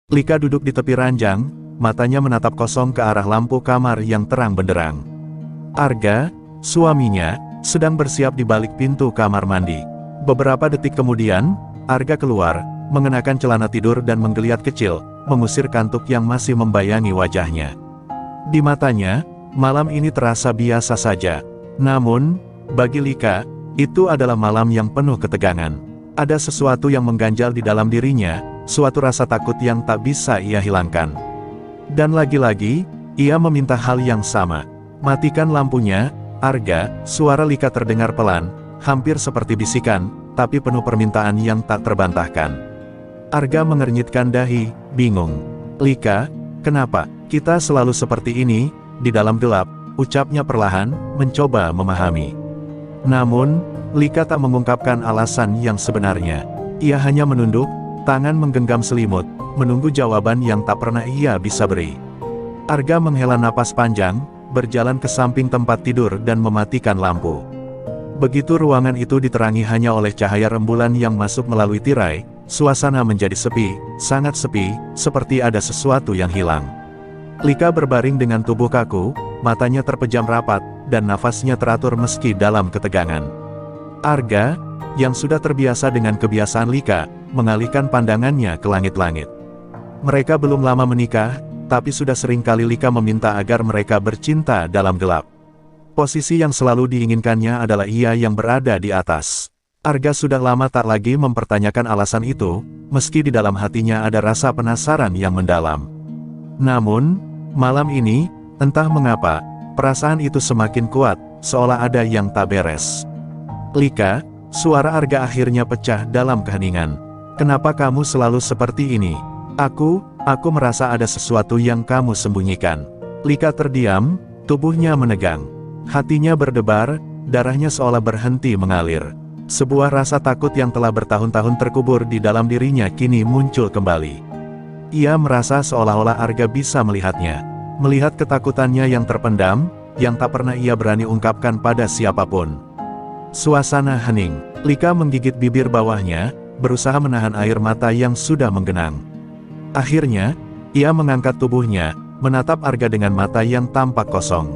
Lika duduk di tepi ranjang, matanya menatap kosong ke arah lampu kamar yang terang benderang. Arga, suaminya, sedang bersiap di balik pintu kamar mandi. Beberapa detik kemudian, Arga keluar, mengenakan celana tidur dan menggeliat kecil, mengusir kantuk yang masih membayangi wajahnya. Di matanya, malam ini terasa biasa saja. Namun, bagi Lika, itu adalah malam yang penuh ketegangan. Ada sesuatu yang mengganjal di dalam dirinya, suatu rasa takut yang tak bisa ia hilangkan. Dan lagi-lagi, ia meminta hal yang sama. Matikan lampunya, Arga. Suara Lika terdengar pelan, hampir seperti bisikan, tapi penuh permintaan yang tak terbantahkan. Arga mengernyitkan dahi, bingung. Lika, kenapa kita selalu seperti ini, di dalam gelap, ucapnya perlahan, mencoba memahami. Namun, Lika tak mengungkapkan alasan yang sebenarnya. Ia hanya menunduk, tangan menggenggam selimut, menunggu jawaban yang tak pernah ia bisa beri. Arga menghela napas panjang, berjalan ke samping tempat tidur dan mematikan lampu. Begitu ruangan itu diterangi hanya oleh cahaya rembulan yang masuk melalui tirai, suasana menjadi sepi, sangat sepi, seperti ada sesuatu yang hilang. Lika berbaring dengan tubuh kaku, matanya terpejam rapat, dan nafasnya teratur meski dalam ketegangan. Arga, yang sudah terbiasa dengan kebiasaan Lika, mengalihkan pandangannya ke langit-langit. Mereka belum lama menikah, tapi sudah sering kali Lika meminta agar mereka bercinta dalam gelap. Posisi yang selalu diinginkannya adalah ia yang berada di atas. Arga sudah lama tak lagi mempertanyakan alasan itu, meski di dalam hatinya ada rasa penasaran yang mendalam. Namun, malam ini, entah mengapa, perasaan itu semakin kuat, seolah ada yang tak beres. Lika, suara Arga akhirnya pecah dalam keheningan. Kenapa kamu selalu seperti ini? Aku merasa ada sesuatu yang kamu sembunyikan. Lika terdiam, tubuhnya menegang. Hatinya berdebar, darahnya seolah berhenti mengalir. Sebuah rasa takut yang telah bertahun-tahun terkubur di dalam dirinya kini muncul kembali. Ia merasa seolah-olah Arga bisa melihatnya. Melihat ketakutannya yang terpendam, yang tak pernah ia berani ungkapkan pada siapapun. Suasana hening. Lika menggigit bibir bawahnya, berusaha menahan air mata yang sudah menggenang. Akhirnya, ia mengangkat tubuhnya, menatap Arga dengan mata yang tampak kosong.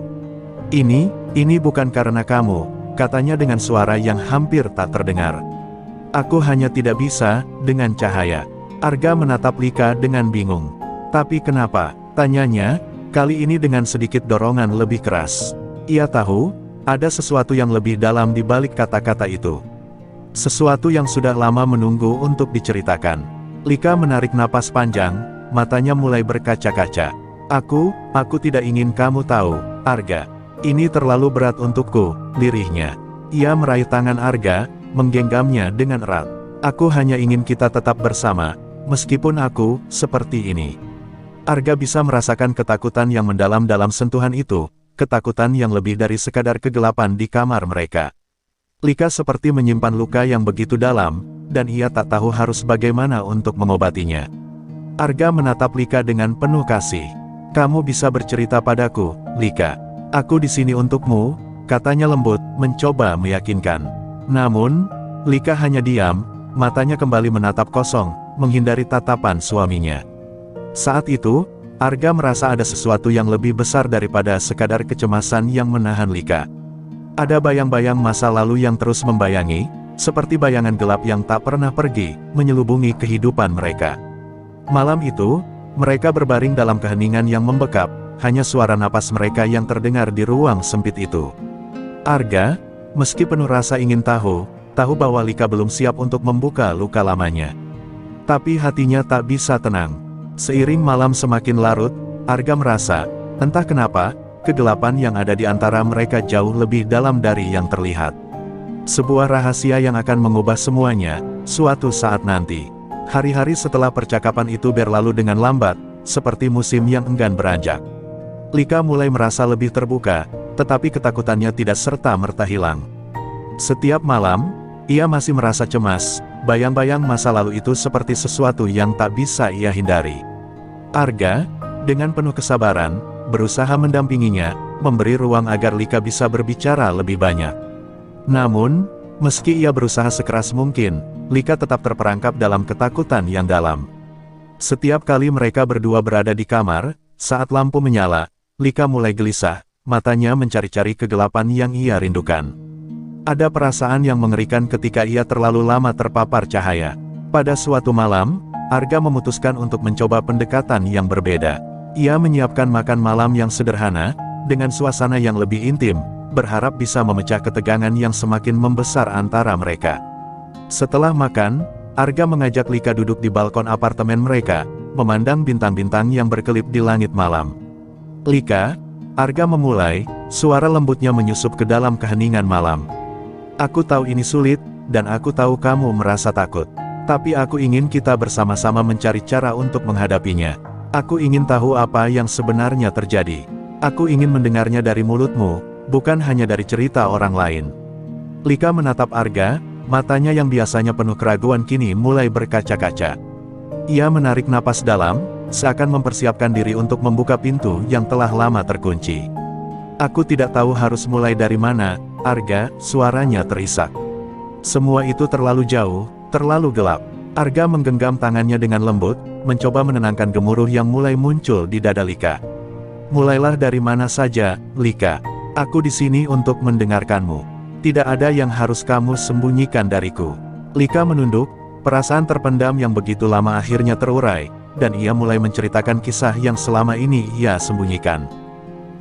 Ini bukan karena kamu, katanya dengan suara yang hampir tak terdengar. Aku hanya tidak bisa, dengan cahaya. Arga menatap Lika dengan bingung. Tapi kenapa? Tanyanya, kali ini dengan sedikit dorongan lebih keras. Ia tahu, ada sesuatu yang lebih dalam di balik kata-kata itu. Sesuatu yang sudah lama menunggu untuk diceritakan. Lika menarik napas panjang, matanya mulai berkaca-kaca. Aku tidak ingin kamu tahu, Arga. Ini terlalu berat untukku, lirihnya. Ia meraih tangan Arga, menggenggamnya dengan erat. Aku hanya ingin kita tetap bersama, meskipun aku seperti ini. Arga bisa merasakan ketakutan yang mendalam dalam sentuhan itu, ketakutan yang lebih dari sekadar kegelapan di kamar mereka. Lika seperti menyimpan luka yang begitu dalam, dan ia tak tahu harus bagaimana untuk mengobatinya. Arga menatap Lika dengan penuh kasih. Kamu bisa bercerita padaku, Lika. Aku di sini untukmu, katanya lembut, mencoba meyakinkan. Namun, Lika hanya diam, matanya kembali menatap kosong, menghindari tatapan suaminya. Saat itu, Arga merasa ada sesuatu yang lebih besar daripada sekadar kecemasan yang menahan Lika. Ada bayang-bayang masa lalu yang terus membayangi, seperti bayangan gelap yang tak pernah pergi, menyelubungi kehidupan mereka. Malam itu, mereka berbaring dalam keheningan yang membekap, hanya suara napas mereka yang terdengar di ruang sempit itu. Arga, meski penuh rasa ingin tahu bahwa Lika belum siap untuk membuka luka lamanya. Tapi hatinya tak bisa tenang. Seiring malam semakin larut, Arga merasa, entah kenapa, kegelapan yang ada di antara mereka jauh lebih dalam dari yang terlihat. Sebuah rahasia yang akan mengubah semuanya, suatu saat nanti. Hari-hari setelah percakapan itu berlalu dengan lambat, seperti musim yang enggan beranjak. Lika mulai merasa lebih terbuka, tetapi ketakutannya tidak serta-merta hilang. Setiap malam, ia masih merasa cemas, bayang-bayang masa lalu itu seperti sesuatu yang tak bisa ia hindari. Arga, dengan penuh kesabaran, berusaha mendampinginya, memberi ruang agar Lika bisa berbicara lebih banyak. Namun, meski ia berusaha sekeras mungkin, Lika tetap terperangkap dalam ketakutan yang dalam. Setiap kali mereka berdua berada di kamar, saat lampu menyala, Lika mulai gelisah, matanya mencari-cari kegelapan yang ia rindukan. Ada perasaan yang mengerikan ketika ia terlalu lama terpapar cahaya. Pada suatu malam, Arga memutuskan untuk mencoba pendekatan yang berbeda. Ia menyiapkan makan malam yang sederhana, dengan suasana yang lebih intim, berharap bisa memecah ketegangan yang semakin membesar antara mereka. Setelah makan, Arga mengajak Lika duduk di balkon apartemen mereka, memandang bintang-bintang yang berkelip di langit malam. "Lika," Arga memulai, suara lembutnya menyusup ke dalam keheningan malam. "Aku tahu ini sulit, dan aku tahu kamu merasa takut. Tapi aku ingin kita bersama-sama mencari cara untuk menghadapinya. Aku ingin tahu apa yang sebenarnya terjadi. Aku ingin mendengarnya dari mulutmu, bukan hanya dari cerita orang lain." Lika menatap Arga, matanya yang biasanya penuh keraguan kini mulai berkaca-kaca. Ia menarik napas dalam, seakan mempersiapkan diri untuk membuka pintu yang telah lama terkunci. "Aku tidak tahu harus mulai dari mana, Arga," suaranya terisak. "Semua itu terlalu jauh, terlalu gelap." Arga menggenggam tangannya dengan lembut, mencoba menenangkan gemuruh yang mulai muncul di dada Lika. "Mulailah dari mana saja, Lika. Aku di sini untuk mendengarkanmu. Tidak ada yang harus kamu sembunyikan dariku." Lika menunduk, perasaan terpendam yang begitu lama akhirnya terurai, dan ia mulai menceritakan kisah yang selama ini ia sembunyikan.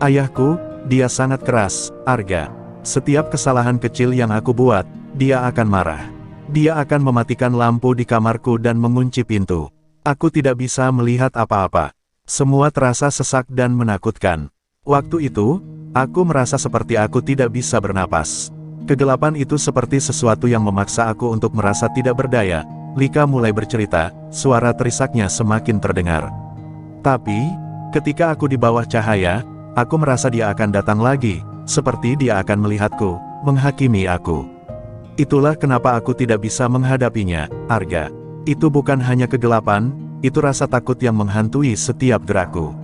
"Ayahku, dia sangat keras, Arga. Setiap kesalahan kecil yang aku buat, dia akan marah. Dia akan mematikan lampu di kamarku dan mengunci pintu. Aku tidak bisa melihat apa-apa. Semua terasa sesak dan menakutkan. Waktu itu, aku merasa seperti aku tidak bisa bernapas. Kegelapan itu seperti sesuatu yang memaksa aku untuk merasa tidak berdaya." Lika mulai bercerita, suara terisaknya semakin terdengar. "Tapi, ketika aku di bawah cahaya, aku merasa dia akan datang lagi, seperti dia akan melihatku, menghakimi aku. Itulah kenapa aku tidak bisa menghadapinya, Arga. Itu bukan hanya kegelapan, itu rasa takut yang menghantui setiap gerakku."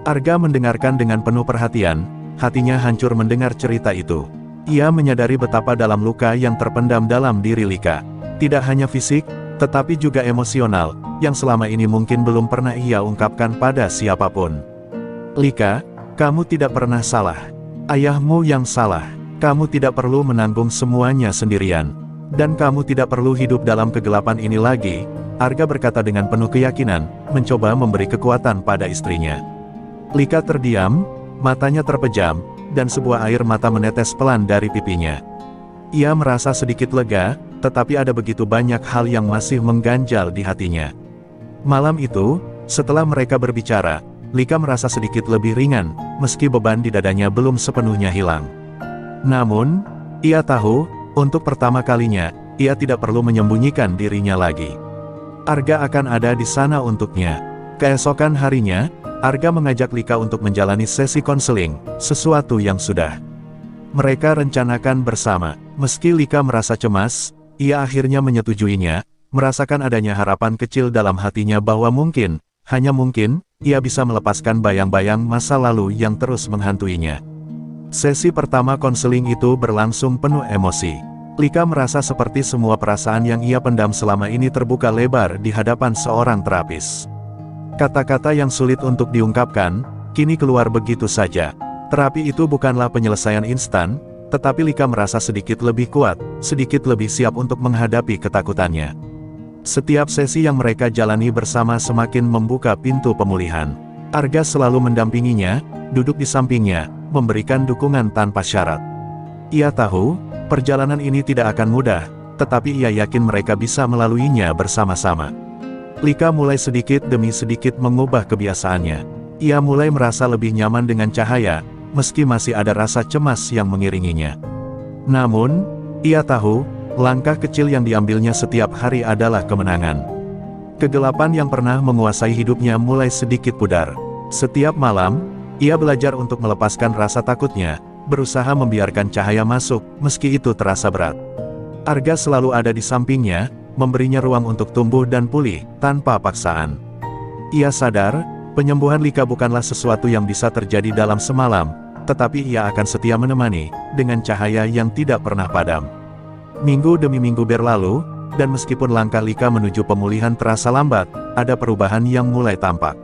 Arga mendengarkan dengan penuh perhatian, hatinya hancur mendengar cerita itu. Ia menyadari betapa dalam luka yang terpendam dalam diri Lika. Tidak hanya fisik, tetapi juga emosional, yang selama ini mungkin belum pernah ia ungkapkan pada siapapun. "Lika, kamu tidak pernah salah. Ayahmu yang salah. Kamu tidak perlu menanggung semuanya sendirian. Dan kamu tidak perlu hidup dalam kegelapan ini lagi," Arga berkata dengan penuh keyakinan, mencoba memberi kekuatan pada istrinya. Lika terdiam, matanya terpejam, dan sebuah air mata menetes pelan dari pipinya. Ia merasa sedikit lega, tetapi ada begitu banyak hal yang masih mengganjal di hatinya. Malam itu, setelah mereka berbicara, Lika merasa sedikit lebih ringan, meski beban di dadanya belum sepenuhnya hilang. Namun, ia tahu, untuk pertama kalinya, ia tidak perlu menyembunyikan dirinya lagi. Arga akan ada di sana untuknya. Keesokan harinya, Arga mengajak Lika untuk menjalani sesi konseling, sesuatu yang sudah mereka rencanakan bersama. Meski Lika merasa cemas, ia akhirnya menyetujuinya, merasakan adanya harapan kecil dalam hatinya bahwa mungkin, hanya mungkin, ia bisa melepaskan bayang-bayang masa lalu yang terus menghantuinya. Sesi pertama konseling itu berlangsung penuh emosi. Lika merasa seperti semua perasaan yang ia pendam selama ini terbuka lebar di hadapan seorang terapis. Kata-kata yang sulit untuk diungkapkan, kini keluar begitu saja. Terapi itu bukanlah penyelesaian instan, tetapi Lika merasa sedikit lebih kuat, sedikit lebih siap untuk menghadapi ketakutannya. Setiap sesi yang mereka jalani bersama semakin membuka pintu pemulihan. Arga selalu mendampinginya, duduk di sampingnya, memberikan dukungan tanpa syarat. Ia tahu, perjalanan ini tidak akan mudah, tetapi ia yakin mereka bisa melaluinya bersama-sama. Lika mulai sedikit demi sedikit mengubah kebiasaannya. Ia mulai merasa lebih nyaman dengan cahaya, meski masih ada rasa cemas yang mengiringinya. Namun, ia tahu, langkah kecil yang diambilnya setiap hari adalah kemenangan. Kegelapan yang pernah menguasai hidupnya mulai sedikit pudar. Setiap malam, ia belajar untuk melepaskan rasa takutnya, berusaha membiarkan cahaya masuk, meski itu terasa berat. Arga selalu ada di sampingnya, memberinya ruang untuk tumbuh dan pulih, tanpa paksaan. Ia sadar, penyembuhan Lika bukanlah sesuatu yang bisa terjadi dalam semalam, tetapi ia akan setia menemani, dengan cahaya yang tidak pernah padam. Minggu demi minggu berlalu, dan meskipun langkah Lika menuju pemulihan terasa lambat, ada perubahan yang mulai tampak.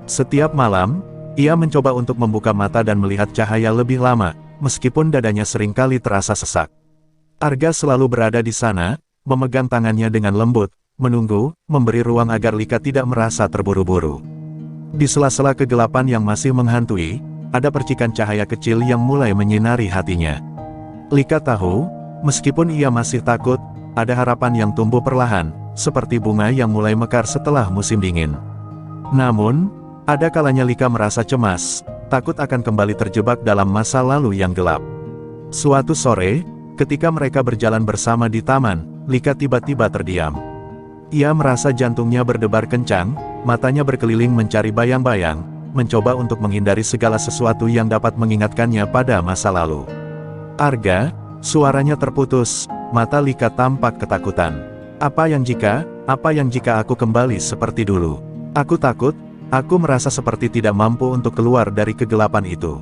Setiap malam, ia mencoba untuk membuka mata dan melihat cahaya lebih lama, meskipun dadanya seringkali terasa sesak. Arga selalu berada di sana, memegang tangannya dengan lembut, menunggu, memberi ruang agar Lika tidak merasa terburu-buru. Di sela-sela kegelapan yang masih menghantui, ada percikan cahaya kecil yang mulai menyinari hatinya. Lika tahu, meskipun ia masih takut, ada harapan yang tumbuh perlahan, seperti bunga yang mulai mekar setelah musim dingin. Namun, ada kalanya Lika merasa cemas, takut akan kembali terjebak dalam masa lalu yang gelap. Suatu sore, ketika mereka berjalan bersama di taman, Lika tiba-tiba terdiam. Ia merasa jantungnya berdebar kencang, matanya berkeliling mencari bayang-bayang, mencoba untuk menghindari segala sesuatu yang dapat mengingatkannya pada masa lalu. Arga, suaranya terputus, mata Lika tampak ketakutan. Apa yang jika aku kembali seperti dulu? Aku takut, aku merasa seperti tidak mampu untuk keluar dari kegelapan itu.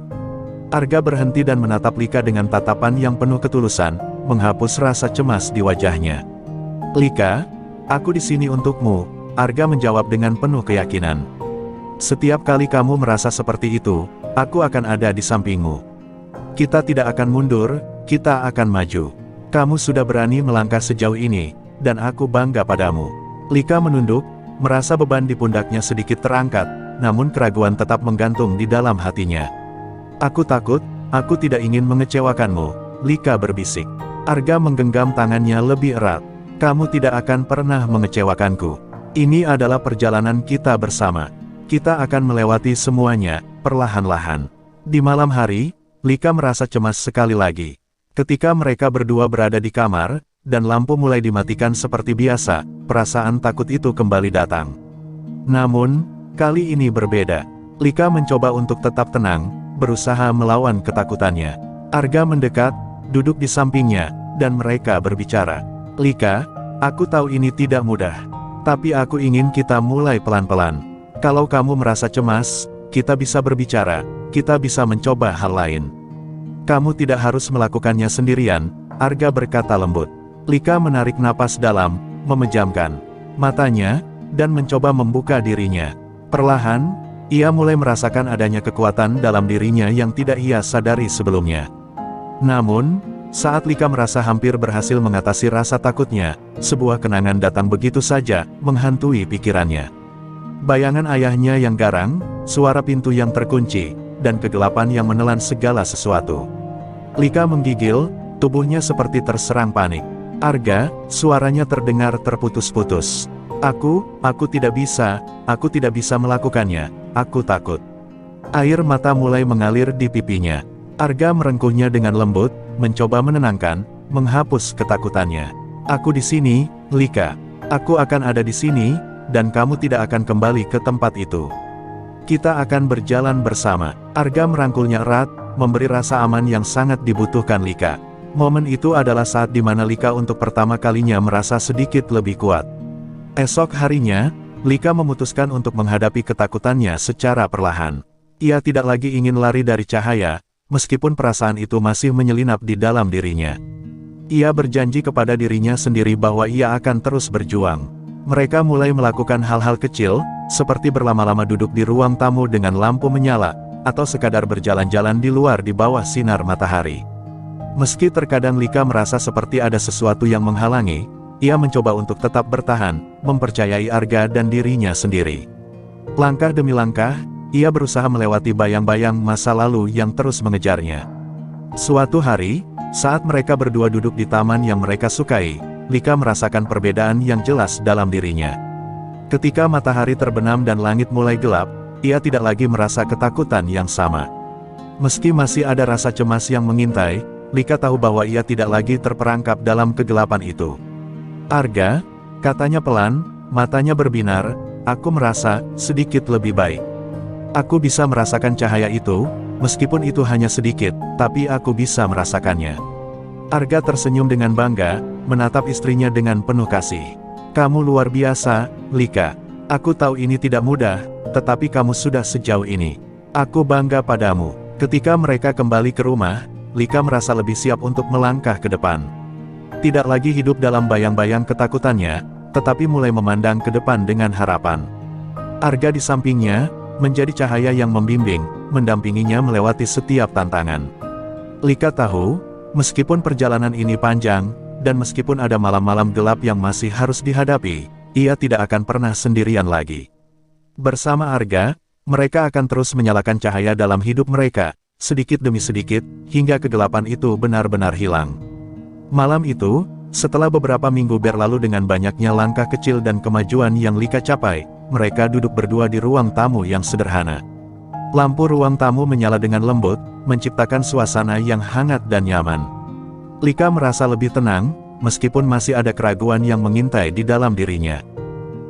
Arga berhenti dan menatap Lika dengan tatapan yang penuh ketulusan, menghapus rasa cemas di wajahnya. Lika, aku di sini untukmu, Arga menjawab dengan penuh keyakinan. Setiap kali kamu merasa seperti itu, aku akan ada di sampingmu. Kita tidak akan mundur, kita akan maju. Kamu sudah berani melangkah sejauh ini, dan aku bangga padamu. Lika menunduk, merasa beban di pundaknya sedikit terangkat, namun keraguan tetap menggantung di dalam hatinya. Aku takut, aku tidak ingin mengecewakanmu, Lika berbisik. Arga menggenggam tangannya lebih erat. Kamu tidak akan pernah mengecewakanku. Ini adalah perjalanan kita bersama. Kita akan melewati semuanya, perlahan-lahan. Di malam hari, Lika merasa cemas sekali lagi. Ketika mereka berdua berada di kamar, dan lampu mulai dimatikan seperti biasa, perasaan takut itu kembali datang. Namun, kali ini berbeda. Lika mencoba untuk tetap tenang, berusaha melawan ketakutannya. Arga mendekat, duduk di sampingnya, dan mereka berbicara. Lika, aku tahu ini tidak mudah. Tapi aku ingin kita mulai pelan-pelan. Kalau kamu merasa cemas, kita bisa berbicara, kita bisa mencoba hal lain. Kamu tidak harus melakukannya sendirian, Arga berkata lembut. Lika menarik napas dalam, memejamkan matanya, dan mencoba membuka dirinya. Perlahan, ia mulai merasakan adanya kekuatan dalam dirinya yang tidak ia sadari sebelumnya. Namun, saat Lika merasa hampir berhasil mengatasi rasa takutnya, sebuah kenangan datang begitu saja, menghantui pikirannya. Bayangan ayahnya yang garang, suara pintu yang terkunci, dan kegelapan yang menelan segala sesuatu. Lika menggigil, tubuhnya seperti terserang panik. Arga, suaranya terdengar terputus-putus. Aku tidak bisa melakukannya, aku takut. Air mata mulai mengalir di pipinya. Arga merengkuhnya dengan lembut, mencoba menenangkan, menghapus ketakutannya. Aku di sini, Lika. Aku akan ada di sini, dan kamu tidak akan kembali ke tempat itu. Kita akan berjalan bersama. Arga merangkulnya erat, memberi rasa aman yang sangat dibutuhkan Lika. Momen itu adalah saat di mana Lika untuk pertama kalinya merasa sedikit lebih kuat. Esok harinya, Lika memutuskan untuk menghadapi ketakutannya secara perlahan. Ia tidak lagi ingin lari dari cahaya, meskipun perasaan itu masih menyelinap di dalam dirinya. Ia berjanji kepada dirinya sendiri bahwa ia akan terus berjuang. Mereka mulai melakukan hal-hal kecil, seperti berlama-lama duduk di ruang tamu dengan lampu menyala, atau sekadar berjalan-jalan di luar di bawah sinar matahari. Meski terkadang Lika merasa seperti ada sesuatu yang menghalangi, ia mencoba untuk tetap bertahan, mempercayai Arga dan dirinya sendiri. Langkah demi langkah, ia berusaha melewati bayang-bayang masa lalu yang terus mengejarnya. Suatu hari, saat mereka berdua duduk di taman yang mereka sukai, Lika merasakan perbedaan yang jelas dalam dirinya. Ketika matahari terbenam dan langit mulai gelap, ia tidak lagi merasa ketakutan yang sama. Meski masih ada rasa cemas yang mengintai, Lika tahu bahwa ia tidak lagi terperangkap dalam kegelapan itu. Arga, katanya pelan, matanya berbinar, aku merasa sedikit lebih baik. Aku bisa merasakan cahaya itu, meskipun itu hanya sedikit, tapi aku bisa merasakannya. Arga tersenyum dengan bangga, menatap istrinya dengan penuh kasih. Kamu luar biasa, Lika. Aku tahu ini tidak mudah, tetapi kamu sudah sejauh ini. Aku bangga padamu. Ketika mereka kembali ke rumah, Lika merasa lebih siap untuk melangkah ke depan. Tidak lagi hidup dalam bayang-bayang ketakutannya, tetapi mulai memandang ke depan dengan harapan. Arga di sampingnya, menjadi cahaya yang membimbing, mendampinginya melewati setiap tantangan. Lika tahu, meskipun perjalanan ini panjang, dan meskipun ada malam-malam gelap yang masih harus dihadapi, ia tidak akan pernah sendirian lagi. Bersama Arga, mereka akan terus menyalakan cahaya dalam hidup mereka, sedikit demi sedikit, hingga kegelapan itu benar-benar hilang. Malam itu, setelah beberapa minggu berlalu dengan banyaknya langkah kecil dan kemajuan yang Lika capai, mereka duduk berdua di ruang tamu yang sederhana. Lampu ruang tamu menyala dengan lembut, menciptakan suasana yang hangat dan nyaman. Lika merasa lebih tenang, meskipun masih ada keraguan yang mengintai di dalam dirinya.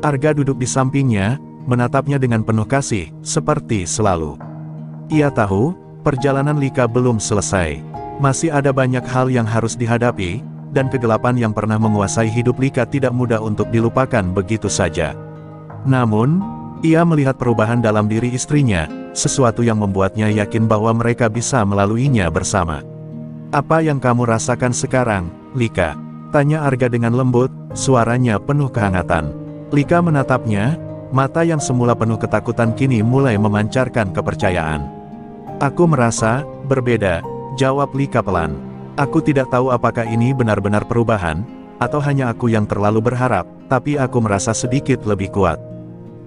Arga duduk di sampingnya, menatapnya dengan penuh kasih, seperti selalu. Ia tahu, perjalanan Lika belum selesai. Masih ada banyak hal yang harus dihadapi, dan kegelapan yang pernah menguasai hidup Lika tidak mudah untuk dilupakan begitu saja. Namun, ia melihat perubahan dalam diri istrinya, sesuatu yang membuatnya yakin bahwa mereka bisa melaluinya bersama. "Apa yang kamu rasakan sekarang, Lika?" tanya Arga dengan lembut, suaranya penuh kehangatan. Lika menatapnya, mata yang semula penuh ketakutan kini mulai memancarkan kepercayaan. "Aku merasa berbeda," jawab Lika pelan. "Aku tidak tahu apakah ini benar-benar perubahan, atau hanya aku yang terlalu berharap, tapi aku merasa sedikit lebih kuat.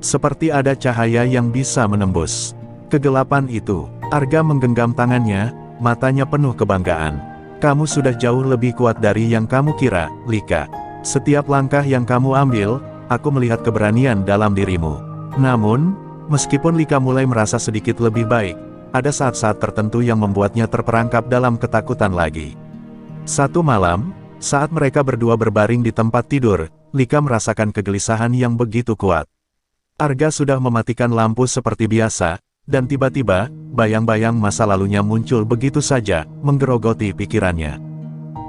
Seperti ada cahaya yang bisa menembus kegelapan itu." Arga menggenggam tangannya, matanya penuh kebanggaan. "Kamu sudah jauh lebih kuat dari yang kamu kira, Lika. Setiap langkah yang kamu ambil, aku melihat keberanian dalam dirimu." Namun, meskipun Lika mulai merasa sedikit lebih baik, ada saat-saat tertentu yang membuatnya terperangkap dalam ketakutan lagi. Satu malam, saat mereka berdua berbaring di tempat tidur, Lika merasakan kegelisahan yang begitu kuat. Arga sudah mematikan lampu seperti biasa, dan tiba-tiba, bayang-bayang masa lalunya muncul begitu saja, menggerogoti pikirannya.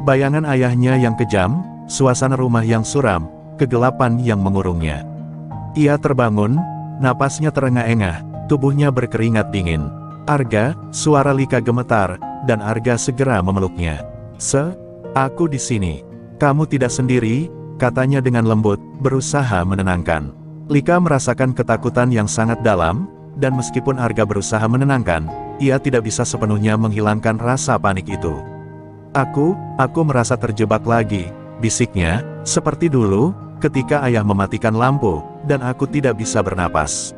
Bayangan ayahnya yang kejam, suasana rumah yang suram, kegelapan yang mengurungnya. Ia terbangun, napasnya terengah-engah, tubuhnya berkeringat dingin. "Arga," suara Lika gemetar, dan Arga segera memeluknya. Aku di sini. Kamu tidak sendiri," katanya dengan lembut, berusaha menenangkan. Lika merasakan ketakutan yang sangat dalam, dan meskipun Arga berusaha menenangkan, ia tidak bisa sepenuhnya menghilangkan rasa panik itu. Aku merasa terjebak lagi," bisiknya, "seperti dulu, ketika ayah mematikan lampu, dan aku tidak bisa bernapas.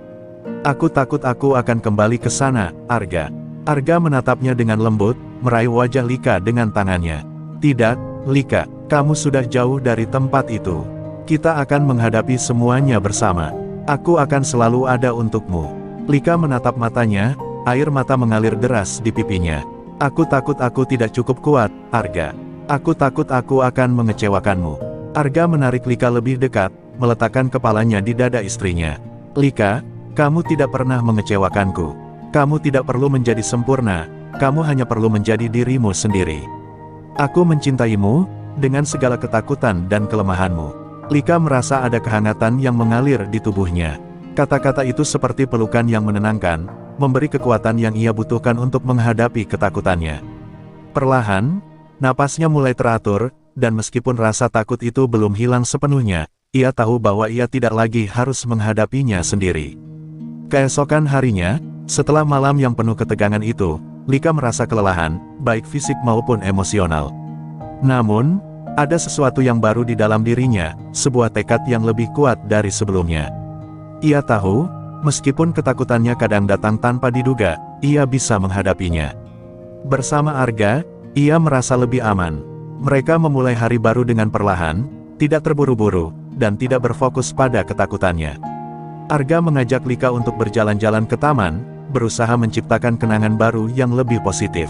Aku takut aku akan kembali ke sana, Arga." Arga menatapnya dengan lembut, meraih wajah Lika dengan tangannya. "Tidak, Lika, kamu sudah jauh dari tempat itu. Kita akan menghadapi semuanya bersama. Aku akan selalu ada untukmu." Lika menatap matanya, air mata mengalir deras di pipinya. "Aku takut aku tidak cukup kuat, Arga. Aku takut aku akan mengecewakanmu." Arga menarik Lika lebih dekat, meletakkan kepalanya di dada istrinya. "Lika, kamu tidak pernah mengecewakanku. Kamu tidak perlu menjadi sempurna, kamu hanya perlu menjadi dirimu sendiri. Aku mencintaimu, dengan segala ketakutan dan kelemahanmu." Lika merasa ada kehangatan yang mengalir di tubuhnya. Kata-kata itu seperti pelukan yang menenangkan, memberi kekuatan yang ia butuhkan untuk menghadapi ketakutannya. Perlahan, napasnya mulai teratur, dan meskipun rasa takut itu belum hilang sepenuhnya, ia tahu bahwa ia tidak lagi harus menghadapinya sendiri. Keesokan harinya, setelah malam yang penuh ketegangan itu, Lika merasa kelelahan, baik fisik maupun emosional. Namun, ada sesuatu yang baru di dalam dirinya, sebuah tekad yang lebih kuat dari sebelumnya. Ia tahu, meskipun ketakutannya kadang datang tanpa diduga, ia bisa menghadapinya. Bersama Arga, ia merasa lebih aman. Mereka memulai hari baru dengan perlahan, tidak terburu-buru, dan tidak berfokus pada ketakutannya. Arga mengajak Lika untuk berjalan-jalan ke taman, berusaha menciptakan kenangan baru yang lebih positif.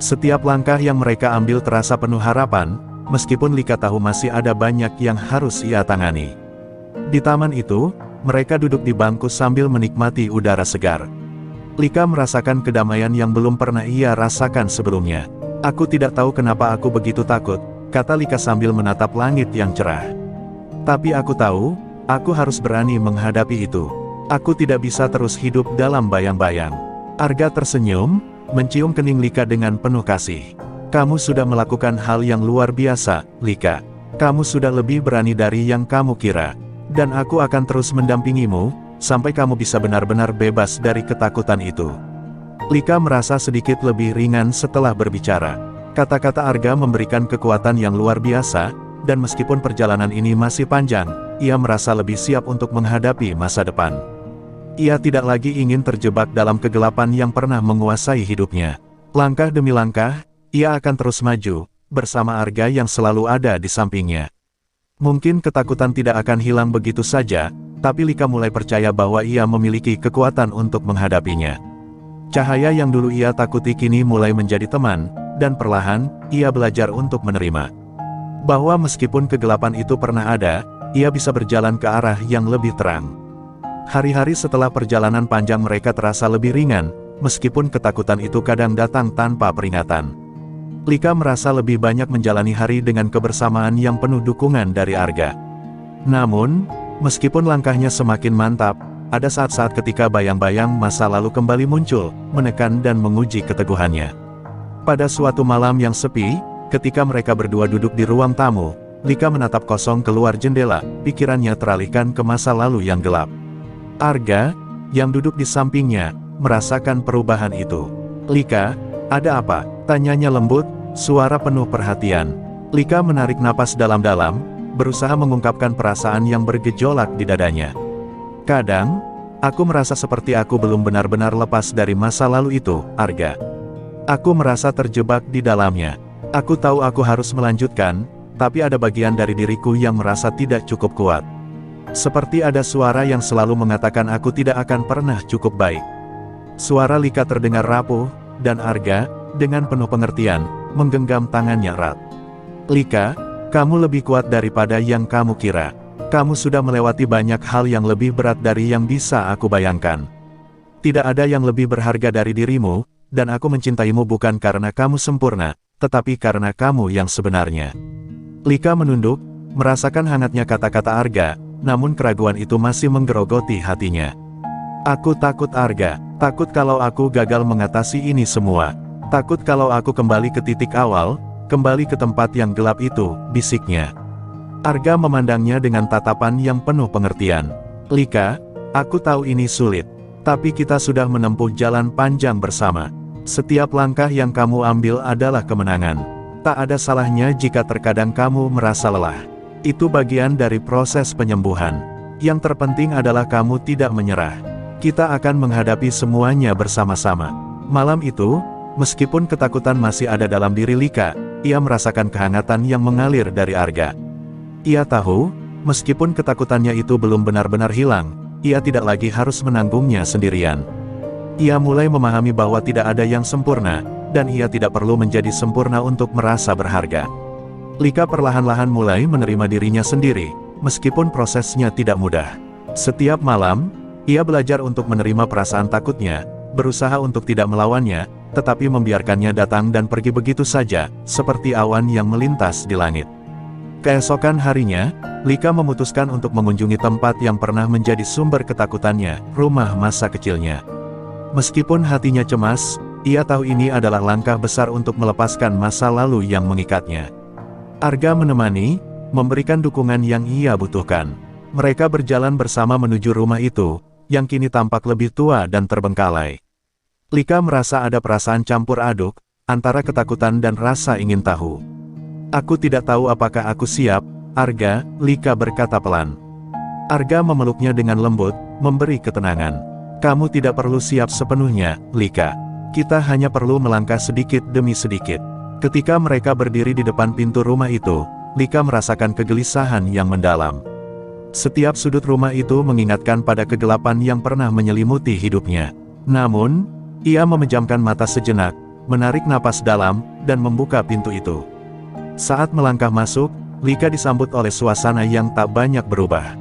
Setiap langkah yang mereka ambil terasa penuh harapan, meskipun Lika tahu masih ada banyak yang harus ia tangani. Di taman itu, mereka duduk di bangku sambil menikmati udara segar. Lika merasakan kedamaian yang belum pernah ia rasakan sebelumnya. "Aku tidak tahu kenapa aku begitu takut," kata Lika sambil menatap langit yang cerah. "Tapi aku tahu, aku harus berani menghadapi itu. Aku tidak bisa terus hidup dalam bayang-bayang." Arga tersenyum, mencium kening Lika dengan penuh kasih. "Kamu sudah melakukan hal yang luar biasa, Lika. Kamu sudah lebih berani dari yang kamu kira. Dan aku akan terus mendampingimu, sampai kamu bisa benar-benar bebas dari ketakutan itu. Lika merasa sedikit lebih ringan setelah berbicara. Kata-kata Arga memberikan kekuatan yang luar biasa, dan meskipun perjalanan ini masih panjang, ia merasa lebih siap untuk menghadapi masa depan. Ia tidak lagi ingin terjebak dalam kegelapan yang pernah menguasai hidupnya. Langkah demi langkah, ia akan terus maju, bersama Arga yang selalu ada di sampingnya. Mungkin ketakutan tidak akan hilang begitu saja, tapi Lika mulai percaya bahwa ia memiliki kekuatan untuk menghadapinya. Cahaya yang dulu ia takuti kini mulai menjadi teman, dan perlahan, ia belajar untuk menerima. Bahwa meskipun kegelapan itu pernah ada, ia bisa berjalan ke arah yang lebih terang. Hari-hari setelah perjalanan panjang mereka terasa lebih ringan, meskipun ketakutan itu kadang datang tanpa peringatan. Lika merasa lebih banyak menjalani hari dengan kebersamaan yang penuh dukungan dari Arga. Namun, meskipun langkahnya semakin mantap, ada saat-saat ketika bayang-bayang masa lalu kembali muncul, menekan dan menguji keteguhannya. Pada suatu malam yang sepi, ketika mereka berdua duduk di ruang tamu, Lika menatap kosong keluar jendela, pikirannya teralihkan ke masa lalu yang gelap. Arga, yang duduk di sampingnya, merasakan perubahan itu. Lika, ada apa? Tanyanya lembut, suara penuh perhatian. Lika menarik napas dalam-dalam, berusaha mengungkapkan perasaan yang bergejolak di dadanya. Kadang, aku merasa seperti aku belum benar-benar lepas dari masa lalu itu, Arga. Aku merasa terjebak di dalamnya. Aku tahu aku harus melanjutkan, tapi ada bagian dari diriku yang merasa tidak cukup kuat. Seperti ada suara yang selalu mengatakan aku tidak akan pernah cukup baik. Suara Lika terdengar rapuh, dan Arga, dengan penuh pengertian, menggenggam tangannya erat. Lika, kamu lebih kuat daripada yang kamu kira. Kamu sudah melewati banyak hal yang lebih berat dari yang bisa aku bayangkan. Tidak ada yang lebih berharga dari dirimu, dan aku mencintaimu bukan karena kamu sempurna, tetapi karena kamu yang sebenarnya. Lika menunduk, merasakan hangatnya kata-kata Arga, namun keraguan itu masih menggerogoti hatinya. Aku takut Arga, takut kalau aku gagal mengatasi ini semua. Takut kalau aku kembali ke titik awal, kembali ke tempat yang gelap itu, bisiknya. Arga memandangnya dengan tatapan yang penuh pengertian. Lika, aku tahu ini sulit, tapi kita sudah menempuh jalan panjang bersama. Setiap langkah yang kamu ambil adalah kemenangan. Tak ada salahnya jika terkadang kamu merasa lelah. Itu bagian dari proses penyembuhan. Yang terpenting adalah kamu tidak menyerah. Kita akan menghadapi semuanya bersama-sama. Malam itu, meskipun ketakutan masih ada dalam diri Lika, ia merasakan kehangatan yang mengalir dari Arga. Ia tahu, meskipun ketakutannya itu belum benar-benar hilang, ia tidak lagi harus menanggungnya sendirian. Ia mulai memahami bahwa tidak ada yang sempurna, dan ia tidak perlu menjadi sempurna untuk merasa berharga. Lika perlahan-lahan mulai menerima dirinya sendiri, meskipun prosesnya tidak mudah. Setiap malam, ia belajar untuk menerima perasaan takutnya, berusaha untuk tidak melawannya, tetapi membiarkannya datang dan pergi begitu saja, seperti awan yang melintas di langit. Keesokan harinya, Lika memutuskan untuk mengunjungi tempat yang pernah menjadi sumber ketakutannya, rumah masa kecilnya. Meskipun hatinya cemas, ia tahu ini adalah langkah besar untuk melepaskan masa lalu yang mengikatnya. Arga menemani, memberikan dukungan yang ia butuhkan. Mereka berjalan bersama menuju rumah itu, yang kini tampak lebih tua dan terbengkalai. Lika merasa ada perasaan campur aduk, antara ketakutan dan rasa ingin tahu. Aku tidak tahu apakah aku siap, Arga, Lika berkata pelan. Arga memeluknya dengan lembut, memberi ketenangan. Kamu tidak perlu siap sepenuhnya, Lika. Kita hanya perlu melangkah sedikit demi sedikit. Ketika mereka berdiri di depan pintu rumah itu, Lika merasakan kegelisahan yang mendalam. Setiap sudut rumah itu mengingatkan pada kegelapan yang pernah menyelimuti hidupnya. Namun, ia memejamkan mata sejenak, menarik napas dalam, dan membuka pintu itu. Saat melangkah masuk, Lika disambut oleh suasana yang tak banyak berubah.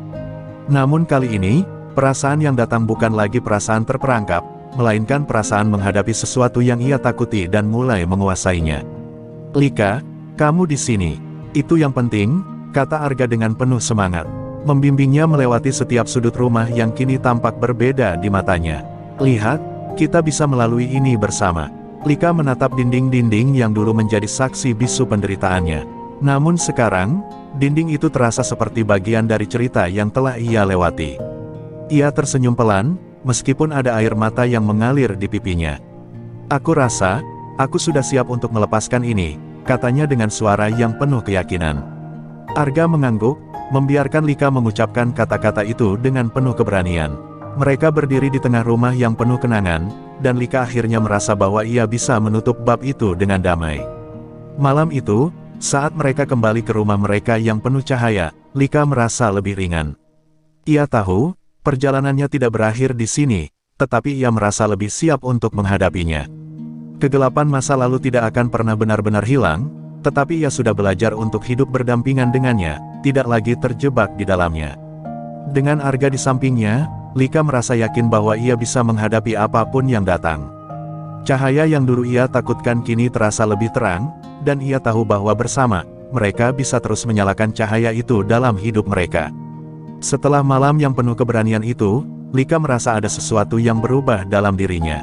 Namun kali ini, perasaan yang datang bukan lagi perasaan terperangkap, melainkan perasaan menghadapi sesuatu yang ia takuti dan mulai menguasainya. Lika, kamu di sini. Itu yang penting, kata Arga dengan penuh semangat. Membimbingnya melewati setiap sudut rumah yang kini tampak berbeda di matanya. Lihat, kita bisa melalui ini bersama. Lika menatap dinding-dinding yang dulu menjadi saksi bisu penderitaannya. Namun sekarang, dinding itu terasa seperti bagian dari cerita yang telah ia lewati. Ia tersenyum pelan, meskipun ada air mata yang mengalir di pipinya. Aku rasa, aku sudah siap untuk melepaskan ini, katanya dengan suara yang penuh keyakinan. Arga mengangguk, membiarkan Lika mengucapkan kata-kata itu dengan penuh keberanian. Mereka berdiri di tengah rumah yang penuh kenangan, dan Lika akhirnya merasa bahwa ia bisa menutup bab itu dengan damai. Malam itu, saat mereka kembali ke rumah mereka yang penuh cahaya, Lika merasa lebih ringan. Ia tahu, perjalanannya tidak berakhir di sini, tetapi ia merasa lebih siap untuk menghadapinya. Kegelapan masa lalu tidak akan pernah benar-benar hilang, tetapi ia sudah belajar untuk hidup berdampingan dengannya, tidak lagi terjebak di dalamnya. Dengan Arga di sampingnya, Lika merasa yakin bahwa ia bisa menghadapi apapun yang datang. Cahaya yang dulu ia takutkan kini terasa lebih terang, dan ia tahu bahwa bersama, mereka bisa terus menyalakan cahaya itu dalam hidup mereka. Setelah malam yang penuh keberanian itu, Lika merasa ada sesuatu yang berubah dalam dirinya.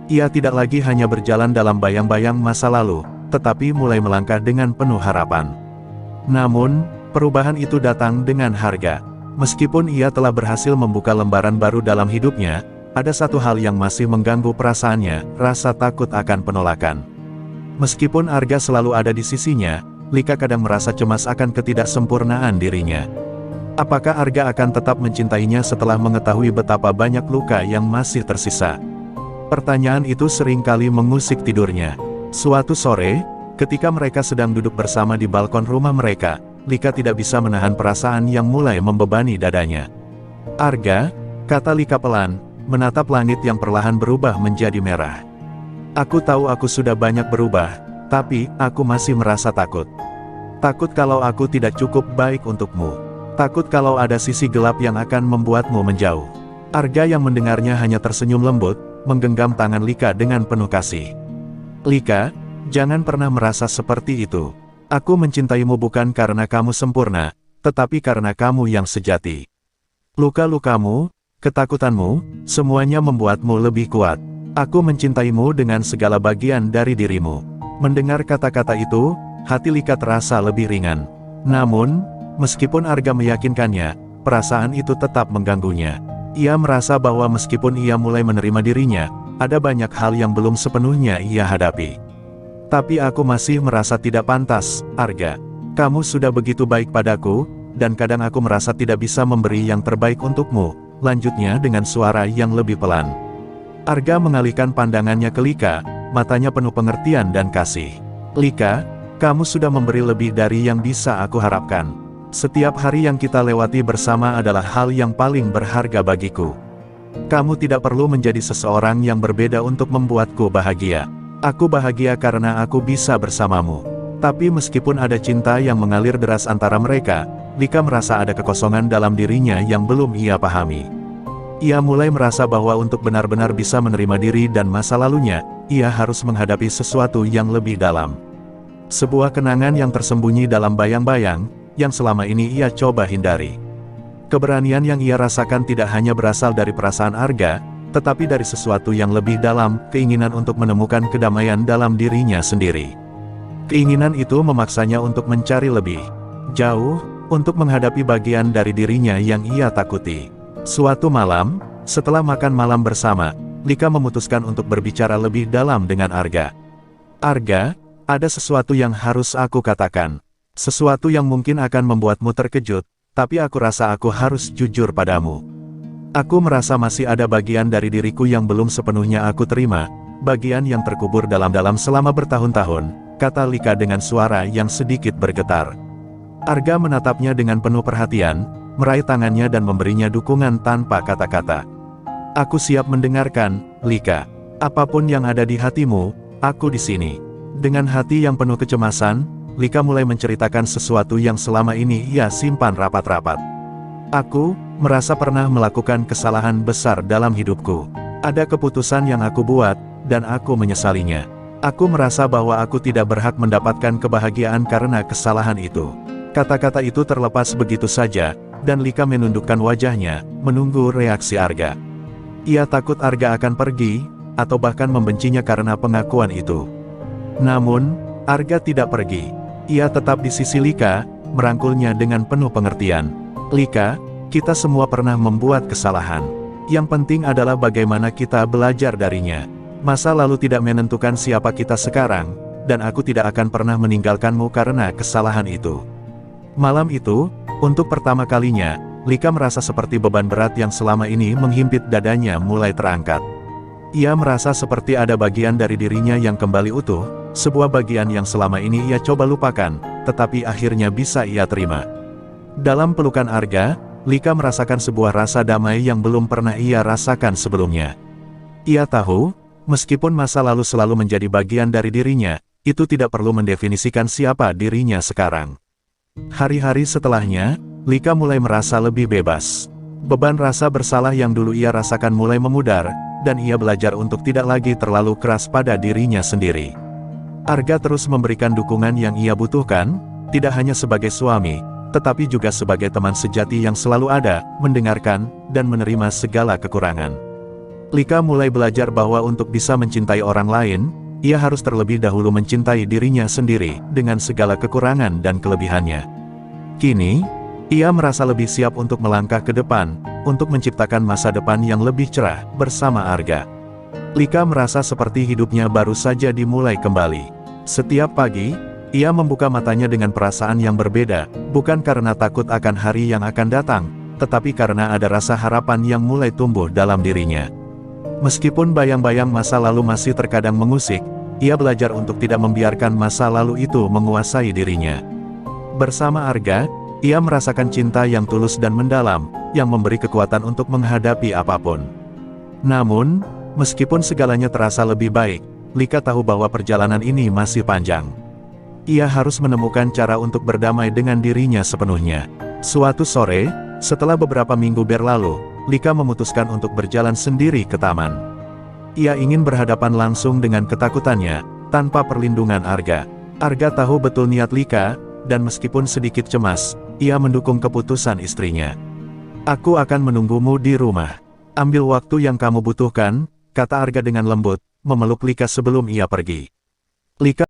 Ia tidak lagi hanya berjalan dalam bayang-bayang masa lalu, tetapi mulai melangkah dengan penuh harapan. Namun, perubahan itu datang dengan harga. Meskipun ia telah berhasil membuka lembaran baru dalam hidupnya, ada satu hal yang masih mengganggu perasaannya, rasa takut akan penolakan. Meskipun Arga selalu ada di sisinya, Lika kadang merasa cemas akan ketidaksempurnaan dirinya. Apakah Arga akan tetap mencintainya setelah mengetahui betapa banyak luka yang masih tersisa? Pertanyaan itu seringkali mengusik tidurnya. Suatu sore, ketika mereka sedang duduk bersama di balkon rumah mereka, Lika tidak bisa menahan perasaan yang mulai membebani dadanya. Arga, kata Lika pelan, menatap langit yang perlahan berubah menjadi merah. Aku tahu aku sudah banyak berubah, tapi aku masih merasa takut. Takut kalau aku tidak cukup baik untukmu. Takut kalau ada sisi gelap yang akan membuatmu menjauh. Arga yang mendengarnya hanya tersenyum lembut, menggenggam tangan Lika dengan penuh kasih. Lika, jangan pernah merasa seperti itu. Aku mencintaimu bukan karena kamu sempurna, tetapi karena kamu yang sejati. Luka-lukamu, ketakutanmu, semuanya membuatmu lebih kuat. Aku mencintaimu dengan segala bagian dari dirimu. Mendengar kata-kata itu, hati Lika terasa lebih ringan. Namun, meskipun Arga meyakinkannya, perasaan itu tetap mengganggunya. Ia merasa bahwa meskipun ia mulai menerima dirinya, ada banyak hal yang belum sepenuhnya ia hadapi. Tapi aku masih merasa tidak pantas, Arga. Kamu sudah begitu baik padaku, dan kadang aku merasa tidak bisa memberi yang terbaik untukmu, lanjutnya dengan suara yang lebih pelan. Arga mengalihkan pandangannya ke Lika, matanya penuh pengertian dan kasih. Lika, kamu sudah memberi lebih dari yang bisa aku harapkan. Setiap hari yang kita lewati bersama adalah hal yang paling berharga bagiku. Kamu tidak perlu menjadi seseorang yang berbeda untuk membuatku bahagia. Aku bahagia karena aku bisa bersamamu. Tapi meskipun ada cinta yang mengalir deras antara mereka, Lika merasa ada kekosongan dalam dirinya yang belum ia pahami. Ia mulai merasa bahwa untuk benar-benar bisa menerima diri dan masa lalunya, ia harus menghadapi sesuatu yang lebih dalam. Sebuah kenangan yang tersembunyi dalam bayang-bayang, yang selama ini ia coba hindari. Keberanian yang ia rasakan tidak hanya berasal dari perasaan Arga, tetapi dari sesuatu yang lebih dalam, keinginan untuk menemukan kedamaian dalam dirinya sendiri. Keinginan itu memaksanya untuk mencari lebih jauh, untuk menghadapi bagian dari dirinya yang ia takuti. Suatu malam, setelah makan malam bersama, Lika memutuskan untuk berbicara lebih dalam dengan Arga. Arga, ada sesuatu yang harus aku katakan. Sesuatu yang mungkin akan membuatmu terkejut, tapi aku rasa aku harus jujur padamu. Aku merasa masih ada bagian dari diriku yang belum sepenuhnya aku terima, bagian yang terkubur dalam-dalam selama bertahun-tahun, kata Lika dengan suara yang sedikit bergetar. Arga menatapnya dengan penuh perhatian, meraih tangannya dan memberinya dukungan tanpa kata-kata. Aku siap mendengarkan, Lika. Apapun yang ada di hatimu, aku di sini. Dengan hati yang penuh kecemasan, Lika mulai menceritakan sesuatu yang selama ini ia simpan rapat-rapat. Aku merasa pernah melakukan kesalahan besar dalam hidupku. Ada keputusan yang aku buat, dan aku menyesalinya. Aku merasa bahwa aku tidak berhak mendapatkan kebahagiaan karena kesalahan itu. Kata-kata itu terlepas begitu saja, dan Lika menundukkan wajahnya, menunggu reaksi Arga. Ia takut Arga akan pergi, atau bahkan membencinya karena pengakuan itu. Namun, Arga tidak pergi. Ia tetap di sisi Lika, merangkulnya dengan penuh pengertian. Lika, kita semua pernah membuat kesalahan. Yang penting adalah bagaimana kita belajar darinya. Masa lalu tidak menentukan siapa kita sekarang, dan aku tidak akan pernah meninggalkanmu karena kesalahan itu. Malam itu, untuk pertama kalinya, Lika merasa seperti beban berat yang selama ini menghimpit dadanya mulai terangkat. Ia merasa seperti ada bagian dari dirinya yang kembali utuh, sebuah bagian yang selama ini ia coba lupakan, tetapi akhirnya bisa ia terima. Dalam pelukan Arga, Lika merasakan sebuah rasa damai yang belum pernah ia rasakan sebelumnya. Ia tahu, meskipun masa lalu selalu menjadi bagian dari dirinya, itu tidak perlu mendefinisikan siapa dirinya sekarang. Hari-hari setelahnya, Lika mulai merasa lebih bebas. Beban rasa bersalah yang dulu ia rasakan mulai memudar, dan ia belajar untuk tidak lagi terlalu keras pada dirinya sendiri. Arga terus memberikan dukungan yang ia butuhkan, tidak hanya sebagai suami, tetapi juga sebagai teman sejati yang selalu ada, mendengarkan, dan menerima segala kekurangan. Lika mulai belajar bahwa untuk bisa mencintai orang lain, ia harus terlebih dahulu mencintai dirinya sendiri, dengan segala kekurangan dan kelebihannya. Kini, ia merasa lebih siap untuk melangkah ke depan, untuk menciptakan masa depan yang lebih cerah, bersama Arga. Lika merasa seperti hidupnya baru saja dimulai kembali. Setiap pagi, ia membuka matanya dengan perasaan yang berbeda, bukan karena takut akan hari yang akan datang, tetapi karena ada rasa harapan yang mulai tumbuh dalam dirinya. Meskipun bayang-bayang masa lalu masih terkadang mengusik, ia belajar untuk tidak membiarkan masa lalu itu menguasai dirinya. Bersama Arga, ia merasakan cinta yang tulus dan mendalam, yang memberi kekuatan untuk menghadapi apapun. Namun, meskipun segalanya terasa lebih baik, Lika tahu bahwa perjalanan ini masih panjang. Ia harus menemukan cara untuk berdamai dengan dirinya sepenuhnya. Suatu sore, setelah beberapa minggu berlalu, Lika memutuskan untuk berjalan sendiri ke taman. Ia ingin berhadapan langsung dengan ketakutannya, tanpa perlindungan Arga. Arga tahu betul niat Lika, dan meskipun sedikit cemas, ia mendukung keputusan istrinya. Aku akan menunggumu di rumah. Ambil waktu yang kamu butuhkan, kata Arga dengan lembut, memeluk Lika sebelum ia pergi. Lika